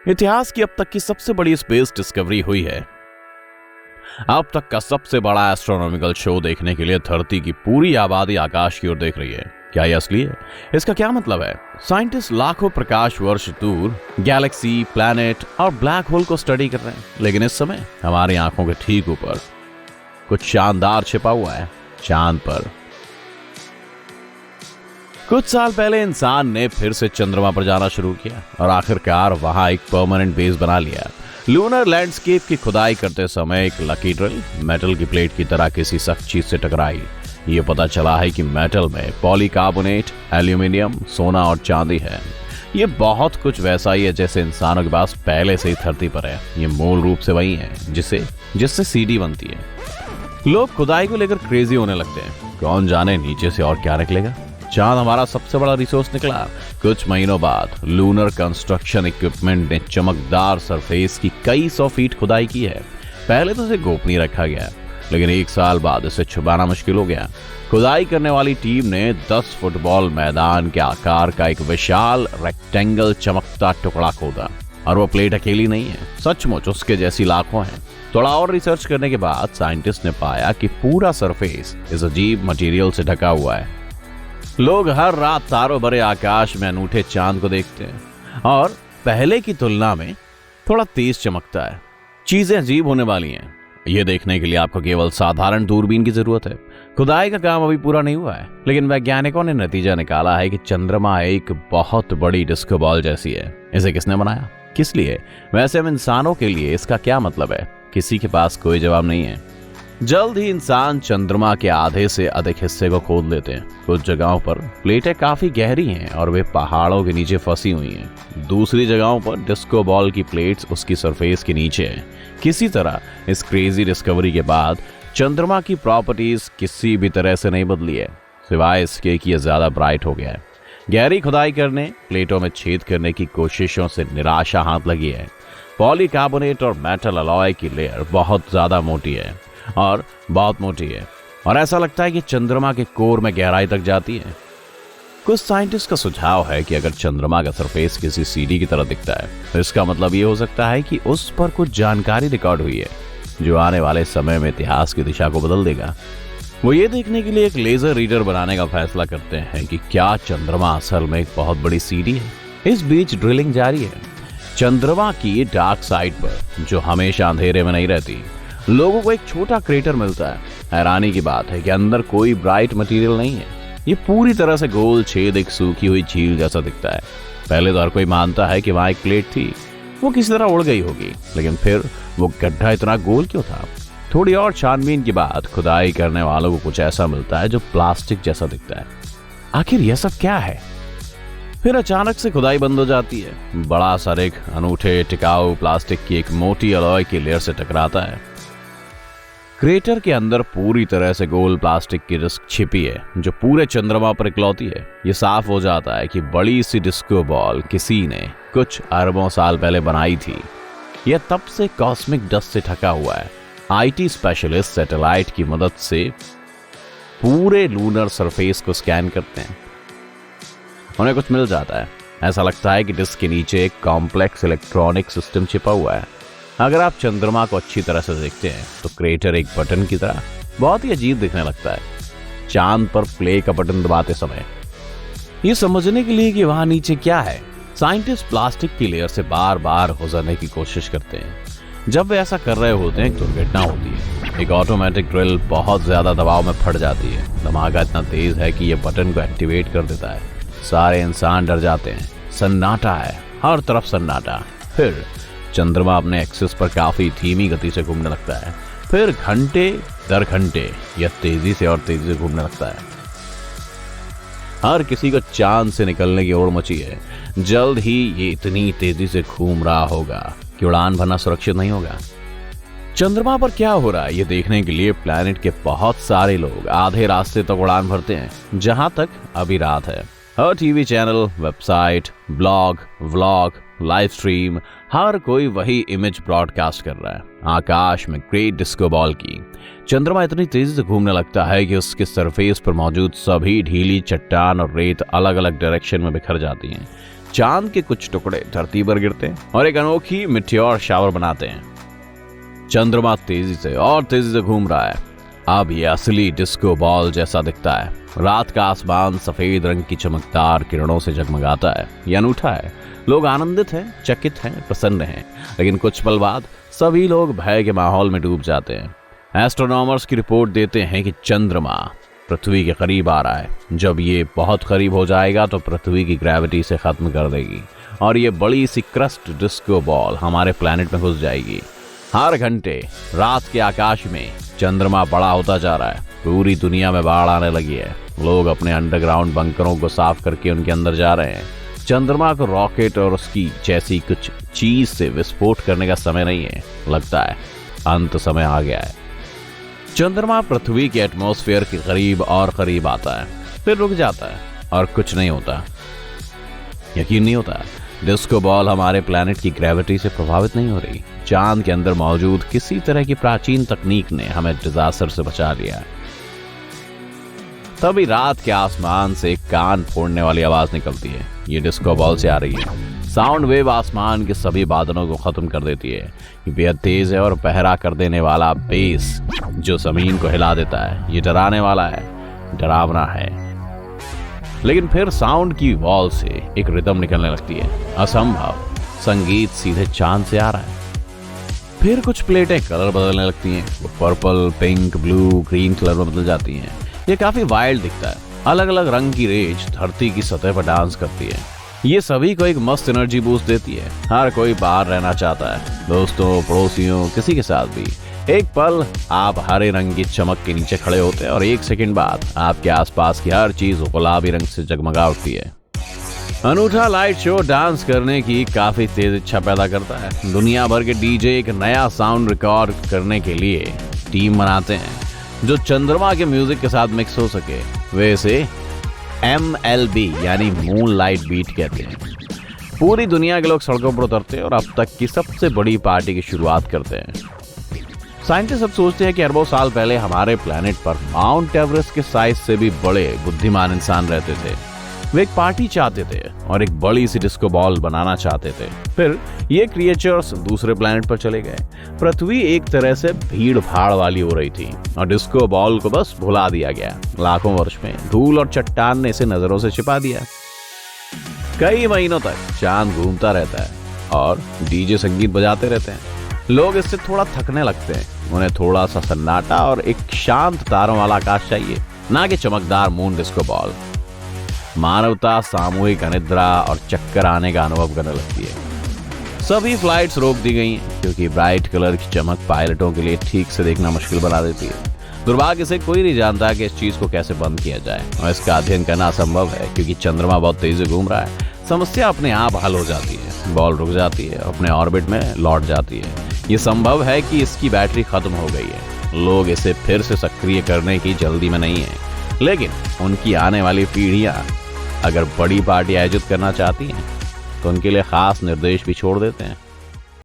इतिहास की अब तक की सबसे बड़ी स्पेस डिस्कवरी हुई है। अब तक का सबसे बड़ा एस्ट्रोनॉमिकल शो देखने के लिए धरती की पूरी आबादी आकाश की ओर देख रही है। क्या यह असली है? इसका क्या मतलब है? साइंटिस्ट लाखों प्रकाश वर्ष दूर गैलेक्सी, प्लैनेट और ब्लैक होल को स्टडी कर रहे हैं, लेकिन इस समय हमारी आंखों के ठीक ऊपर कुछ शानदार छिपा हुआ है, चांद पर। कुछ साल पहले इंसान ने फिर से चंद्रमा पर जाना शुरू किया और आखिरकार वहां एक परमानेंट बेस बना लिया। लूनर लैंडस्केप की खुदाई करते समय एक लकी ड्रिल मेटल की प्लेट की तरह किसी सख्त चीज से टकराई। ये पता चला है कि मेटल में पॉलीकार्बोनेट, एल्यूमिनियम, सोना और चांदी है। ये बहुत कुछ वैसा ही है जैसे इंसानों के पास पहले से ही धरती पर है। ये मूल रूप से वही है जिससे सीडी बनती है। लोग खुदाई को लेकर क्रेजी होने लगते हैं। कौन जाने नीचे से और क्या निकलेगा। चांद हमारा सबसे बड़ा रिसोर्स निकला। कुछ महीनों बाद लूनर कंस्ट्रक्शन इक्विपमेंट ने चमकदार सरफेस की कई 100 फीट खुदाई की है। पहले तो इसे गोपनीय रखा गया, लेकिन 1 साल बाद इसे छुपाना मुश्किल हो गया। खुदाई करने वाली टीम ने 10 फुटबॉल मैदान के आकार का एक विशाल रेक्टेंगल चमकता टुकड़ा खोदा, और वो प्लेट अकेली नहीं है, सचमुच उसके जैसी लाखों हैं। थोड़ा और रिसर्च करने के बाद साइंटिस्ट ने पाया कि पूरा सरफेस इस अजीब मटेरियल से ढका हुआ है। लोग हर रात तारों भरे आकाश में अनूठे चांद को देखते हैं, और पहले की तुलना में थोड़ा तेज चमकता है। चीजें अजीब होने वाली हैं। यह देखने के लिए आपको केवल साधारण दूरबीन की जरूरत है। खुदाई का काम अभी पूरा नहीं हुआ है, लेकिन वैज्ञानिकों ने नतीजा निकाला है कि चंद्रमा एक बहुत बड़ी डिस्को बॉल जैसी है। इसे किसने बनाया, किस लिए? वैसे हम इंसानों के लिए इसका क्या मतलब है? किसी के पास कोई जवाब नहीं है। जल्द ही इंसान चंद्रमा के आधे से अधिक हिस्से को खोद लेते हैं। कुछ जगहों पर प्लेटें काफी गहरी हैं और वे पहाड़ों के नीचे फंसी हुई हैं। दूसरी जगहों पर डिस्को बॉल की प्लेट्स उसकी सरफेस के नीचे हैं। किसी तरह इस क्रेजी डिस्कवरी के बाद चंद्रमा की प्रॉपर्टीज किसी भी तरह से नहीं बदली है, सिवाय इसके कि यह ज्यादा ब्राइट हो गया है। गहरी खुदाई करने, प्लेटों में छेद करने की कोशिशों से निराशा हाथ लगी है। पॉलीकार्बोनेट और मेटल अलॉय की लेयर बहुत ज्यादा मोटी है और बहुत मोटी है, और ऐसा लगता है कि चंद्रमा के कोर में गहराई तक जाती है। कुछ साइंटिस्ट का सुझाव है कि अगर चंद्रमा का सरफेस किसी सीडी की तरह दिखता है, तो इसका मतलब ये हो सकता है कि उस पर कुछ जानकारी रिकॉर्ड हुई है जो आने वाले समय में इतिहास की दिशा को बदल देगा। वो ये देखने के लिए एक लेजर रीडर बनाने का फैसला करते हैं कि क्या चंद्रमा असल में एक बहुत बड़ी सीडी है। इस बीच ड्रिलिंग जारी है। चंद्रमा की डार्क साइड पर, जो हमेशा अंधेरे में नहीं रहती, लोगों को एक छोटा क्रेटर मिलता है। हैरानी की बात है कि अंदर कोई ब्राइट मटेरियल नहीं है। ये पूरी तरह से गोल छेद एक सूखी हुई झील जैसा दिखता है। पहले तो हर कोई मानता है कि वहां एक प्लेट थी, वो किसी तरह उड़ गई होगी, लेकिन फिर वो गड्ढा इतना गोल क्यों था? थोड़ी और छानबीन के बाद खुदाई करने वालों को कुछ ऐसा मिलता है जो प्लास्टिक जैसा दिखता है। आखिर यह सब क्या है? फिर अचानक से खुदाई बंद हो जाती है। बड़ा सा एक अनूठे टिकाऊ प्लास्टिक की एक मोटी अलॉय की लेयर से टकराता है। क्रेटर के अंदर पूरी तरह से गोल प्लास्टिक की डिस्क छिपी है, जो पूरे चंद्रमा पर इकलौती है। ये साफ हो जाता है कि बड़ी सी डिस्को बॉल किसी ने कुछ अरबों साल पहले बनाई थी। यह तब से कॉस्मिक डस्ट से ढका हुआ है। आईटी स्पेशलिस्ट सैटेलाइट की मदद से पूरे लूनर सरफेस को स्कैन करते हैं। उन्हें कुछ मिल जाता है। ऐसा लगता है कि डिस्क के नीचे एक कॉम्प्लेक्स इलेक्ट्रॉनिक सिस्टम छिपा हुआ है। अगर आप चंद्रमा को अच्छी तरह से देखते हैं तो क्रेटर एक बटन की तरह बहुत ही अजीब दिखने लगता है। चांद पर प्ले का बटन दबाते समय ये समझने के लिए कि वहां नीचे क्या है, साइंटिस्ट प्लास्टिक की लेयर से बार बार गुजरने की कोशिश करते हैं। जब वे ऐसा कर रहे होते हैं, एक दुर्घटना होती है। एक ऑटोमेटिक ड्रिल बहुत ज्यादा दबाव में फट जाती है। धमाका इतना तेज है कि यह बटन को एक्टिवेट कर देता है। सारे इंसान डर जाते हैं। सन्नाटा है, हर तरफ सन्नाटा। फिर चंद्रमा अपने एक्सिस पर काफी धीमी गति से घूमने लगता है। फिर घंटे दर घंटे यह तेजी से और तेजी से घूमने लगता है। हर किसी को चांद से निकलने की ओर मची है। जल्द ही ये इतनी तेजी से घूम रहा होगा कि उड़ान भरना सुरक्षित नहीं होगा। चंद्रमा पर क्या हो रहा है ये देखने के लिए प्लैनेट के बहुत सारे लोग आधे रास्ते तक उड़ान भरते हैं, जहां तक अभी रात है। हर TV channel, website, blog, vlog, live stream, हर कोई वही इमेज ब्रॉडकास्ट कर रहा है। आकाश में ग्रेट डिस्को बॉल की। चंद्रमा इतनी तेजी से घूमने लगता है कि उसके सरफेस पर मौजूद सभी ढीली चट्टान और रेत अलग अलग डायरेक्शन में बिखर जाती हैं। चांद के कुछ टुकड़े धरती पर गिरते हैं और एक अनोखी मिट्योर शावर बनाते हैं। चंद्रमा तेजी से घूम रहा है। अब ये असली डिस्को बॉल जैसा दिखता है। रात का आसमान सफेद रंग की चमकदार किरणों से जगमगाता है। यह अनूठा है। लोग आनंदित हैं, चकित हैं, प्रसन्न हैं, लेकिन कुछ पल बाद सभी लोग भय के माहौल में डूब जाते हैं। एस्ट्रोनॉमर्स की रिपोर्ट देते हैं कि चंद्रमा पृथ्वी के करीब आ रहा है। जब ये बहुत करीब हो जाएगा तो पृथ्वी की ग्रेविटी से खत्म कर देगी और ये बड़ी सी क्रस्ट डिस्को बॉल हमारे प्लैनेट में घुस जाएगी। हर घंटे रात के आकाश में चंद्रमा बड़ा होता जा रहा है। पूरी दुनिया में बाढ़ आने लगी है। लोग अपने अंडरग्राउंड बंकरों को साफ करके उनके अंदर जा रहे हैं। चंद्रमा को रॉकेट और उसकी जैसी कुछ चीज से विस्फोट करने का समय नहीं है। लगता है अंत समय आ गया है। चंद्रमा पृथ्वी के एटमॉस्फेयर के करीब और करीब आता है, फिर रुक जाता है और कुछ नहीं होता। यकीन नहीं होता, डिस्को बॉल हमारे प्लैनेट की ग्रेविटी से प्रभावित नहीं हो रही। चांद के अंदर मौजूद किसी तरह की प्राचीन तकनीक ने हमें डिजास्टर से बचा लिया। तभी रात के आसमान से एक कान फोड़ने वाली आवाज निकलती है। ये डिस्को बॉल से आ रही है। साउंड वेव आसमान के सभी बादलों को खत्म कर देती है। ये बेहद तेज है और पहरा कर देने वाला बेस जो जमीन को हिला देता है। ये डराने वाला है, डरावना है। लेकिन फिर साउंड की वॉल से एक रिदम निकलने लगती है। असंभव, संगीत सीधे चांद से आ रहा है। फिर कुछ प्लेटें कलर बदलने लगती हैं। वो purple, pink, blue, green colour में बदल जाती हैं। ये काफी वाइल्ड दिखता है। अलग अलग रंग की रेज धरती की सतह पर डांस करती है। ये सभी को एक मस्त एनर्जी बूस्ट देती है। हर कोई बाहर रहना चाहता है, दोस्तों, पड़ोसियों, किसी के साथ भी। एक पल आप हरे रंग की चमक के नीचे खड़े होते हैं और एक सेकंड बाद आपके आसपास की हर चीज गुलाबी रंग से जगमगा उठती है। अनूठा लाइट शो डांस करने की काफी तेज इच्छा पैदा करता है। दुनिया भर के डीजे एक नया साउंड रिकॉर्ड करने के लिए टीम बनाते हैं जो चंद्रमा के म्यूजिक के साथ मिक्स हो सके। वे इसे MLB यानी मून लाइट बीट कहते हैं। पूरी दुनिया के लोग सड़कों पर उतरते हैं और अब तक की सबसे बड़ी पार्टी की शुरुआत करते हैं। साइंटिस्ट अब सोचते हैं कि अरबों साल पहले हमारे प्लैनेट पर माउंट एवरेस्ट के साइज से भी बड़े बुद्धिमान इंसान रहते थे। वे एक पार्टी चाहते थे और एक बड़ी सी डिस्को बॉल बनाना चाहते थे। फिर ये क्रिएचर्स दूसरे प्लैनेट पर चले गए। पृथ्वी एक तरह से भीड़ भाड़ वाली हो रही थी और डिस्को बॉल को बस भुला दिया गया। लाखों वर्ष में धूल और चट्टान ने इसे नजरों से छिपा दिया। कई महीनों तक चांद घूमता रहता है और डीजे संगीत बजाते रहते हैं। लोग इससे थोड़ा थकने लगते हैं। उन्हें थोड़ा सा सन्नाटा और एक शांत तारों वाला आकाश चाहिए, ना कि चमकदार मून डिस्को बॉल। मानवता सामूहिक अनिद्रा और चक्कर आने का अनुभव करने लगती है। सभी फ्लाइट्स रोक दी गई हैं क्योंकि ब्राइट कलर की चमक पायलटों के लिए ठीक से देखना मुश्किल बना देती है। दुर्भाग्य से कोई नहीं जानता कि इस चीज को कैसे बंद किया जाए और इसका अध्ययन करना असंभव है क्योंकि चंद्रमा बहुत तेजी से घूम रहा है। समस्या अपने आप हल हो जाती है। बॉल रुक जाती है, अपने ऑर्बिट में लौट जाती है। ये संभव है कि इसकी बैटरी खत्म हो गई है। लोग इसे फिर से सक्रिय करने की जल्दी में नहीं है, लेकिन उनकी आने वाली पीढ़ियां अगर बड़ी पार्टी आयोजित करना चाहती हैं तो उनके लिए खास निर्देश भी छोड़ देते हैं।